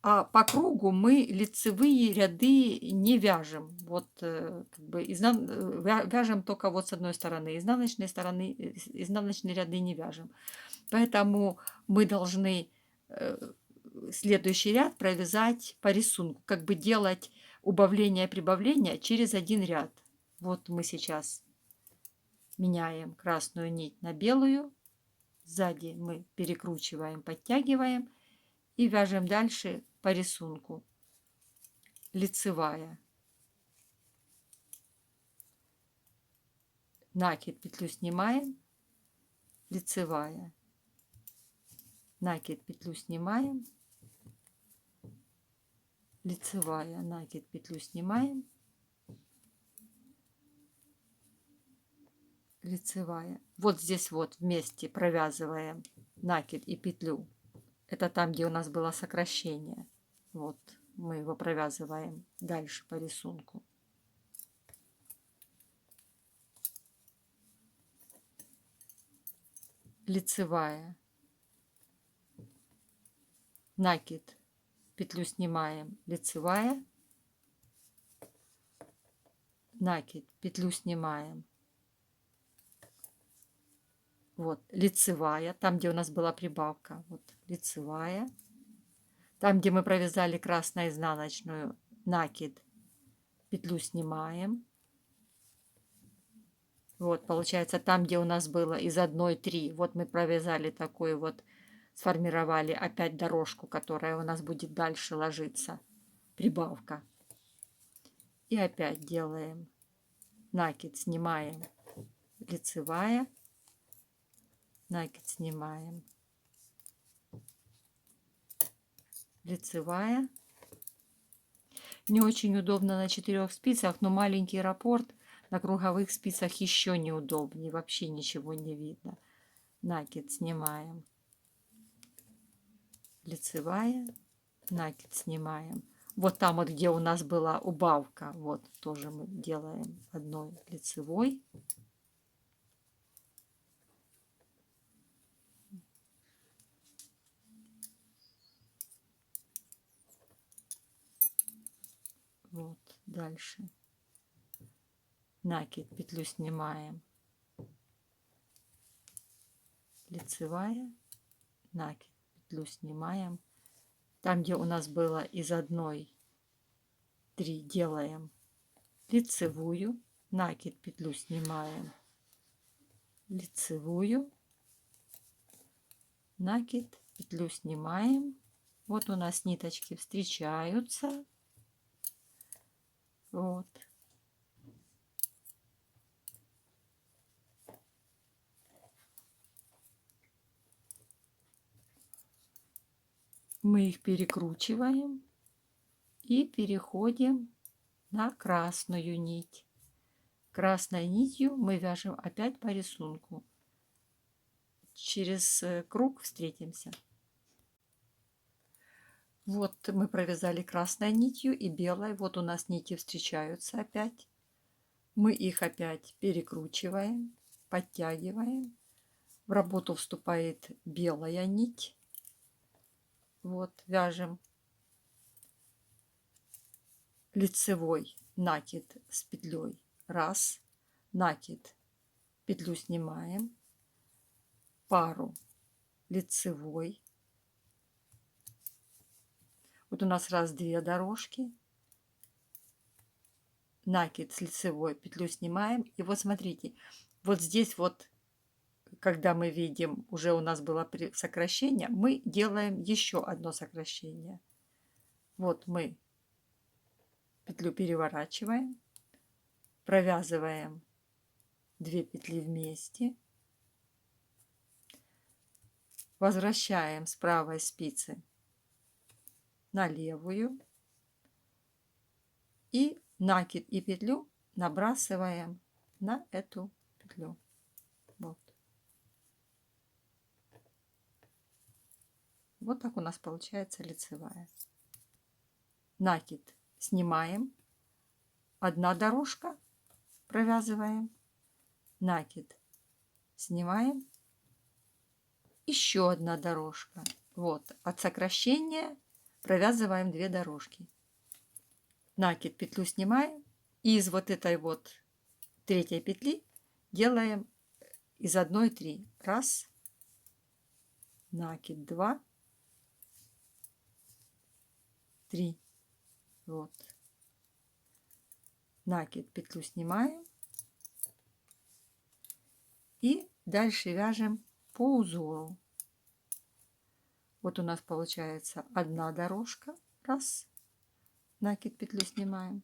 А по кругу мы лицевые ряды не вяжем. Вот как бы вяжем только вот с одной стороны. Изнаночные ряды не вяжем. Поэтому мы должны следующий ряд провязать по рисунку. Как бы делать убавление и прибавление через один ряд. Вот мы сейчас меняем красную нить на белую. Сзади мы перекручиваем, подтягиваем. И вяжем дальше по рисунку. Лицевая. Накид, петлю снимаем. Лицевая. Накид, петлю снимаем. Лицевая. Накид, петлю снимаем. Лицевая. Вот здесь вот вместе провязываем накид и петлю. Это там, где у нас было сокращение. Вот мы его провязываем дальше по рисунку. Лицевая. Накид, петлю снимаем. Лицевая. Накид, петлю снимаем. Вот, лицевая, там, где у нас была прибавка. Вот, лицевая. Там, где мы провязали красно-изнаночную, накид, петлю снимаем. Вот, получается, там, где у нас было из 1 3, вот мы провязали такой вот, сформировали опять дорожку, которая у нас будет дальше ложиться. Прибавка. И опять делаем накид, снимаем. Лицевая. Накид снимаем. Лицевая. Не очень удобно на 4 спицах, но маленький раппорт на круговых спицах еще неудобнее. Вообще ничего не видно. Накид снимаем. Лицевая. Накид снимаем. Вот там вот, где у нас была убавка, вот тоже мы делаем одной лицевой. Вот, дальше. Накид, петлю снимаем. Лицевая. Накид, петлю снимаем. Там, где у нас было из 1 3, делаем лицевую. Накид, петлю снимаем. Лицевую. Накид, петлю снимаем. Вот у нас ниточки встречаются. Вот. Мы их перекручиваем и переходим на красную нить. Красной нитью мы вяжем опять по рисунку. Через круг встретимся. Вот мы провязали красной нитью и белой. Вот у нас нити встречаются опять. Мы их опять перекручиваем, подтягиваем. В работу вступает белая нить. Вот, вяжем лицевой накид с петлей. Раз, накид, петлю снимаем, пару лицевой. Вот у нас раз, две дорожки. Накид с лицевой, петлю снимаем. И вот смотрите, вот здесь вот, когда мы видим, уже у нас было сокращение, мы делаем еще одно сокращение. Вот мы петлю переворачиваем, провязываем 2 петли вместе, возвращаем с правой спицы на левую и накид и петлю набрасываем на эту петлю. Вот. Вот так у нас получается лицевая. Накид снимаем, одна дорожка, провязываем, накид снимаем, еще одна дорожка. Вот, от сокращения провязываем 2 дорожки. Накид, петлю снимаем, и из вот этой вот 3 петли делаем из 1 3. Раз, накид, 2, 3. Вот. Накид, петлю снимаем. И дальше вяжем по узору. Вот у нас получается одна дорожка. Раз. Накид, петлю снимаем.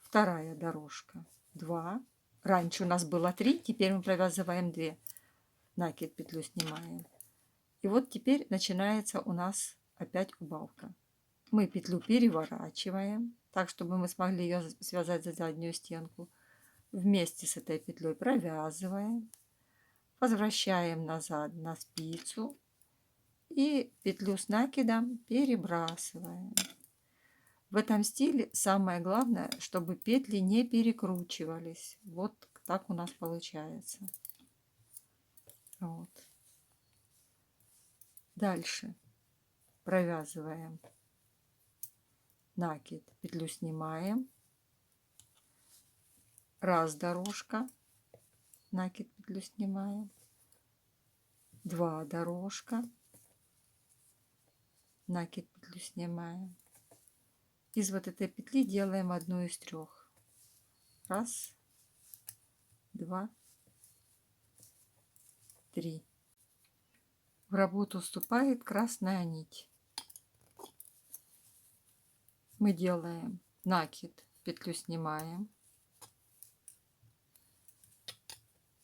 Вторая дорожка. 2. Раньше у нас было 3, теперь мы провязываем 2. Накид, петлю снимаем. И вот теперь начинается у нас опять убавка. Мы петлю переворачиваем, так, чтобы мы смогли ее связать за заднюю стенку. Вместе с этой петлей провязываем, возвращаем назад на спицу и петлю с накидом перебрасываем. В этом стиле самое главное, чтобы петли не перекручивались. Вот так у нас получается. Вот. Дальше провязываем накид, петлю снимаем, раз дорожка, накид, петлю снимаем, 2 дорожка, накид, петлю снимаем. Из вот этой петли делаем одну из 3. Раз, 2, 3. В работу вступает красная нить. Мы делаем накид, петлю снимаем,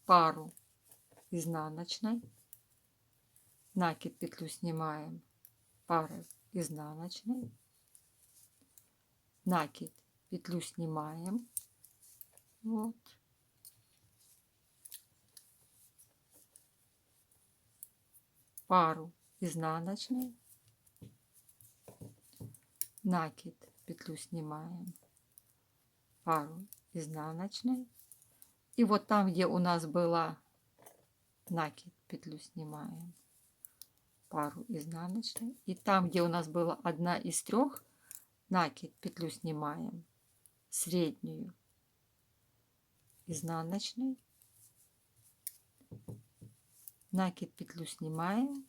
пару изнаночной, накид, петлю снимаем, пару изнаночной, накид, петлю снимаем, вот, пару изнаночной, накид, петлю снимаем, пару изнаночной. И вот там, где у нас была накид, петлю снимаем, пару изнаночной. И там, где у нас была одна из 3, накид, петлю снимаем, среднюю изнаночной, накид, петлю снимаем,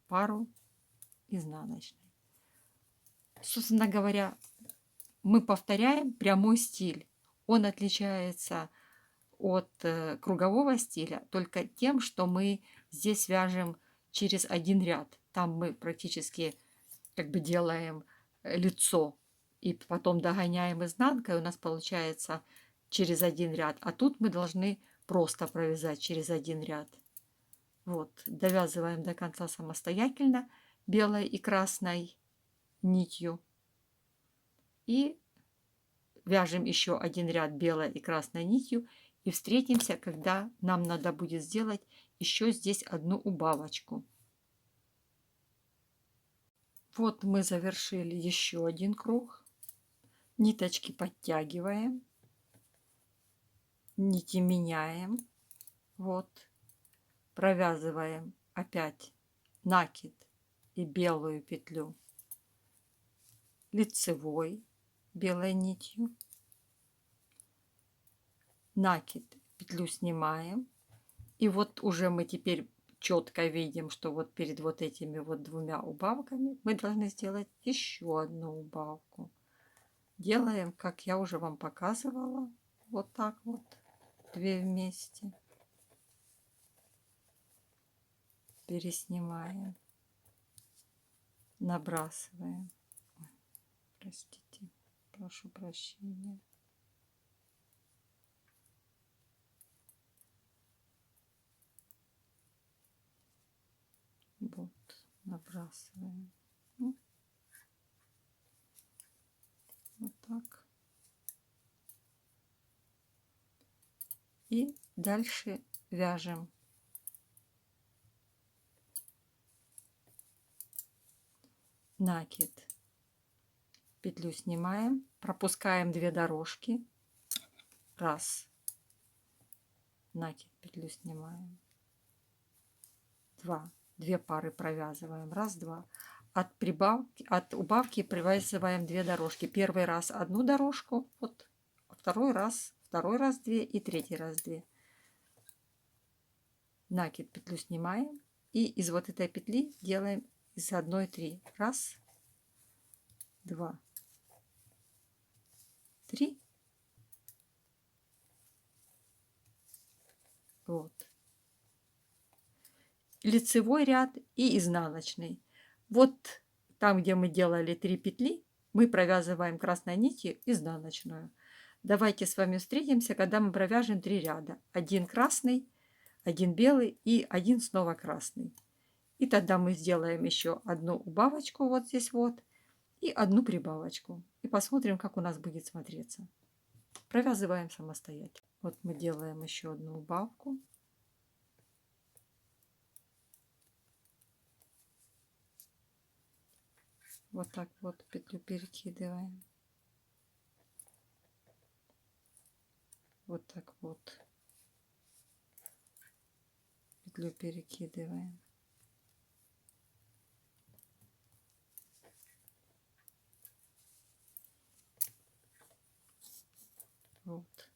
пару изнаночной. Собственно говоря, мы повторяем прямой стиль. Он отличается от кругового стиля только тем, что мы здесь вяжем через один ряд. Там мы практически как бы делаем лицо и потом догоняем изнанкой, у нас получается через один ряд. А тут мы должны просто провязать через один ряд. Вот, довязываем до конца самостоятельно белой и красной нитью. И вяжем еще один ряд белой и красной нитью. И встретимся, когда нам надо будет сделать еще здесь одну убавочку. Вот мы завершили еще один круг. Ниточки подтягиваем. Нити меняем. Вот. Провязываем опять накид и белую петлю лицевой белой нитью. Накид, петлю снимаем. И вот уже мы теперь четко видим, что вот перед вот этими вот двумя убавками мы должны сделать еще одну убавку. Делаем, как я уже вам показывала, вот так вот, 2 вместе. Переснимаем, набрасываем. Ой, простите, прошу прощения. Вот, набрасываем. Вот так. И дальше вяжем. Накид. Петлю снимаем, пропускаем 2 дорожки. Раз. Накид, петлю снимаем. 2. 2 пары провязываем. Раз, два. От прибавки, от убавки провязываем 2 дорожки. Первый раз одну дорожку, вот, второй раз 2 и третий раз 2. Накид, петлю снимаем и из вот этой петли делаем из 1 3. Раз, 2, 3. Вот. Лицевой ряд и изнаночный. Вот там, где мы делали 3 петли, мы провязываем красной нитью изнаночную. Давайте с вами встретимся, когда мы провяжем 3 ряда. 1 красный, 1 белый и 1 снова красный. И тогда мы сделаем еще одну убавочку вот здесь вот и одну прибавочку. И посмотрим, как у нас будет смотреться. Провязываем самостоятельно. Вот мы делаем еще одну убавку. Вот так вот петлю перекидываем. Вот так вот. Петлю перекидываем. Вот.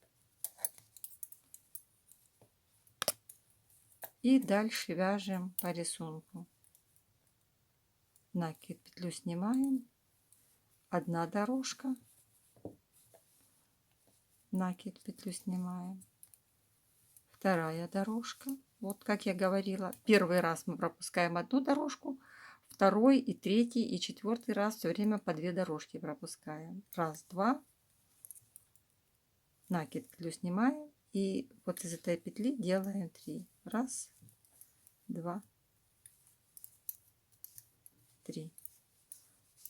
И дальше вяжем по рисунку. Накид, петлю снимаем. 1 дорожка. Накид, петлю снимаем. 2 дорожка. Вот как я говорила, первый раз мы пропускаем 1 дорожку, второй и третий и 4-й раз все время по 2 дорожки пропускаем. Раз, два. Накид, петлю снимаем и вот из этой петли делаем 3. Раз, 2, 3.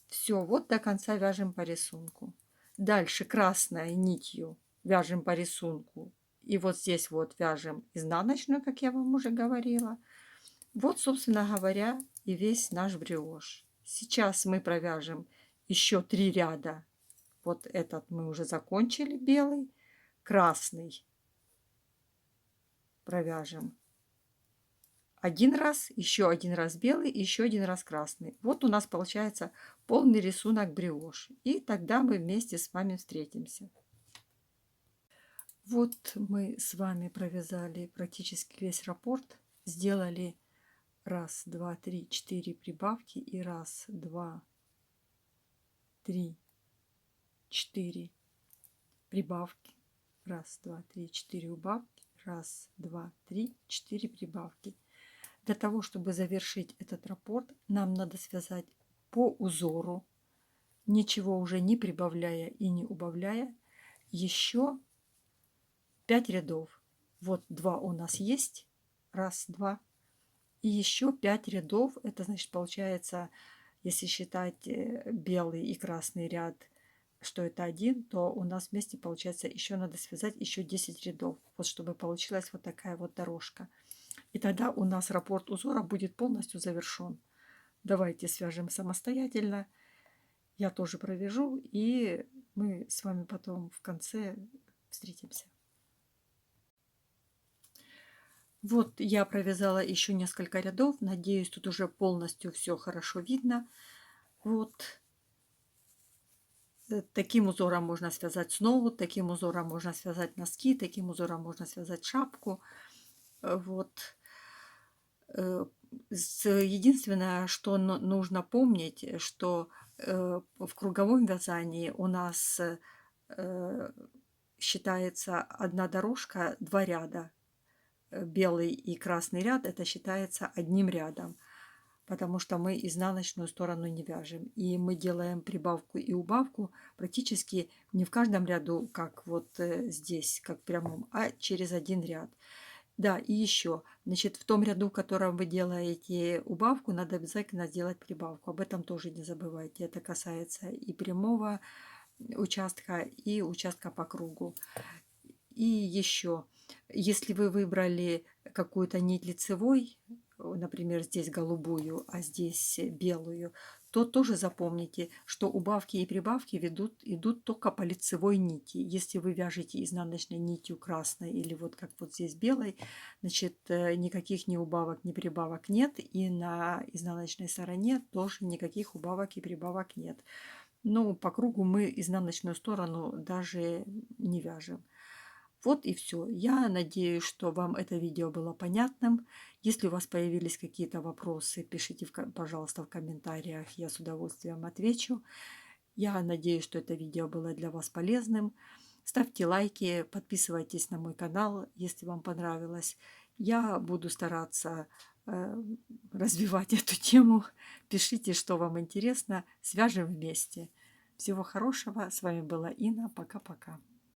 Все, вот до конца вяжем по рисунку. Дальше красной нитью вяжем по рисунку. И вот здесь вот вяжем изнаночную, как я вам уже говорила. Вот, собственно говоря, и весь наш брioche. Сейчас мы провяжем еще 3 ряда. Вот этот мы уже закончили, белый. Красный провяжем 1 раз, еще 1 раз белый, еще 1 раз красный. Вот у нас получается полный рисунок брioche. И тогда мы вместе с вами встретимся. Вот мы с вами провязали практически весь раппорт. Сделали 1, 2, 3, 4 прибавки. И 1, 2, 3, 4 прибавки. 1, 2, 3, 4 убавки. 1, 2, 3, 4 прибавки. Для того, чтобы завершить этот раппорт, нам надо связать по узору, ничего уже не прибавляя и не убавляя, еще 5 рядов. Вот 2 у нас есть. Раз, два. И еще 5 рядов. Это значит получается, если считать белый и красный ряд, что это один, то у нас вместе получается еще надо связать еще 10 рядов. Вот чтобы получилась вот такая вот дорожка. И тогда у нас раппорт узора будет полностью завершен. Давайте свяжем самостоятельно. Я тоже провяжу, и мы с вами потом в конце встретимся. Вот я провязала еще несколько рядов. Надеюсь, тут уже полностью все хорошо видно. Вот. Таким узором можно связать снова, таким узором можно связать носки, таким узором можно связать шапку. Вот. Единственное, что нужно помнить, что в круговом вязании у нас считается одна дорожка, 2 ряда. Белый и красный ряд это считается одним рядом, потому что мы изнаночную сторону не вяжем. И мы делаем прибавку и убавку практически не в каждом ряду, как вот здесь, как прямом, а через один ряд. Да, и еще, значит, в том ряду, в котором вы делаете убавку, надо обязательно сделать прибавку. Об этом тоже не забывайте. Это касается и прямого участка, и участка по кругу. И еще, если вы выбрали какую-то нить лицевой, например, здесь голубую, а здесь белую, то тоже запомните, что убавки и прибавки идут только по лицевой нити. Если вы вяжете изнаночной нитью красной или вот как вот здесь белой, значит, никаких ни убавок, ни прибавок нет. И на изнаночной стороне тоже никаких убавок и прибавок нет. Но по кругу мы изнаночную сторону даже не вяжем. Вот и все. Я надеюсь, что вам это видео было понятным. Если у вас появились какие-то вопросы, пишите, пожалуйста, в комментариях. Я с удовольствием отвечу. Я надеюсь, что это видео было для вас полезным. Ставьте лайки, подписывайтесь на мой канал, если вам понравилось. Я буду стараться развивать эту тему. Пишите, что вам интересно. Свяжем вместе. Всего хорошего. С вами была Инна. Пока-пока.